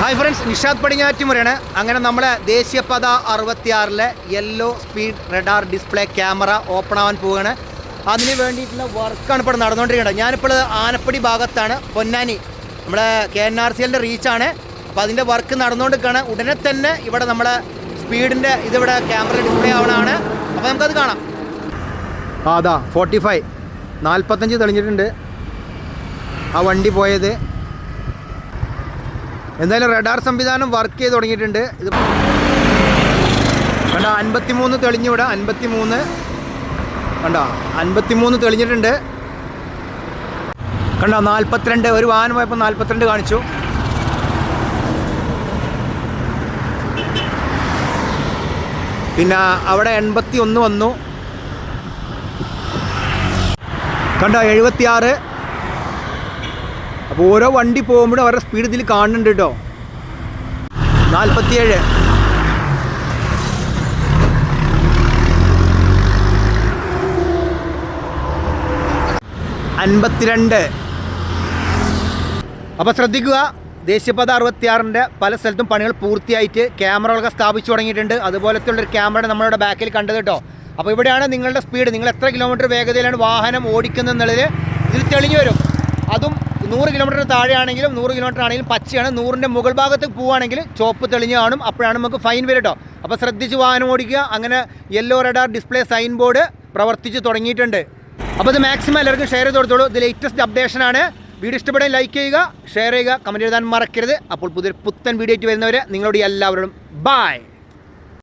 Hi friends, Nishad പടിഞ്ഞാറ്റുമുറയാണ്. അങ്ങനെ നമ്മളെ ദേശീയപാത 66 yellow speed radar display camera open ആവാൻ പോവുകയാണ്. അതിന് വേണ്ടിയിട്ടുള്ള വർക്കാണ് ഇപ്പോൾ നടന്നുകൊണ്ടിരിക്കുന്നത്. ഞാനിപ്പോൾ ആനപ്പടി ഭാഗത്താണ്, പൊന്നാനി നമ്മളെ KNRCL റീച്ചാണ്. അപ്പോൾ അതിൻ്റെ വർക്ക് നടന്നുകൊണ്ടിരിക്കുകയാണ്. ഉടനെ തന്നെ ഇവിടെ നമ്മളെ സ്പീഡിൻ്റെ ഇതിവിടെ ക്യാമറ ഡിസ്പ്ലേ ആവണമാണ്. അപ്പോൾ നമുക്കത് കാണാം. അതാ 45 45 തെളിഞ്ഞിട്ടുണ്ട് ആ വണ്ടി പോയത്. എന്തായാലും റഡാർ സംവിധാനം വർക്ക് ചെയ്ത് തുടങ്ങിയിട്ടുണ്ട്. ഇത് കണ്ട 53 തെളിഞ്ഞിവിടെ, 53 കണ്ട 53 തെളിഞ്ഞിട്ടുണ്ട്. കണ്ട 42, ഒരു വാഹനം പോയപ്പോൾ 42 കാണിച്ചു. പിന്നെ അവിടെ 81 വന്നു. കണ്ട 76. അപ്പോൾ ഓരോ വണ്ടി പോകുമ്പോഴും അവരുടെ സ്പീഡ് ഇതിൽ കാണുന്നുണ്ട് കേട്ടോ. 47, 52. അപ്പോൾ ശ്രദ്ധിക്കുക, ദേശീയപാത 66 പല സ്ഥലത്തും പണികൾ പൂർത്തിയായിട്ട് ക്യാമറകളൊക്കെ സ്ഥാപിച്ചു തുടങ്ങിയിട്ടുണ്ട്. അതുപോലത്തെ ഉള്ളൊരു ക്യാമറ നമ്മളുടെ ബാക്കിൽ കണ്ടത് കേട്ടോ. അപ്പോൾ ഇവിടെയാണ് നിങ്ങളുടെ സ്പീഡ്, നിങ്ങൾ എത്ര കിലോമീറ്റർ വേഗതയിലാണ് വാഹനം ഓടിക്കുന്നത് എന്നുള്ളത് ഇതിൽ തെളിഞ്ഞു വരും. അതും 100 കിലോമീറ്റർ താഴെയാണെങ്കിലും 100 കിലോമീറ്റർ ആണെങ്കിലും പച്ചയാണ്. 100ൻ്റെ മുകൾ ഭാഗത്ത് പോവുകയാണെങ്കിൽ ചോപ്പ് തെളിഞ്ഞ് കാണും. അപ്പോഴാണ് നമുക്ക് ഫൈൻ വരും കേട്ടോ. അപ്പോൾ ശ്രദ്ധിച്ച് വാഹനം ഓടിക്കുക. അങ്ങനെ yellow radar display sign board പ്രവർത്തിച്ച് തുടങ്ങിയിട്ടുണ്ട്. അപ്പോൾ ഇത് മാക്സിമം എല്ലാവർക്കും ഷെയർ ചെയ്ത് കൊടുത്തോളൂ. ഇത് ലേറ്റസ്റ്റ് അപ്ഡേഷനാണ്. വീഡിയോ ഇഷ്ടപ്പെടാൻ ലൈക്ക് ചെയ്യുക, ഷെയർ ചെയ്യുക, കമൻറ്റ് എഴുതാൻ മറക്കരുത്. അപ്പോൾ പുതിയൊരു പുത്തൻ വീഡിയോ ആയിട്ട് വരുന്നവരെ നിങ്ങളോട് എല്ലാവരോടും ബൈ.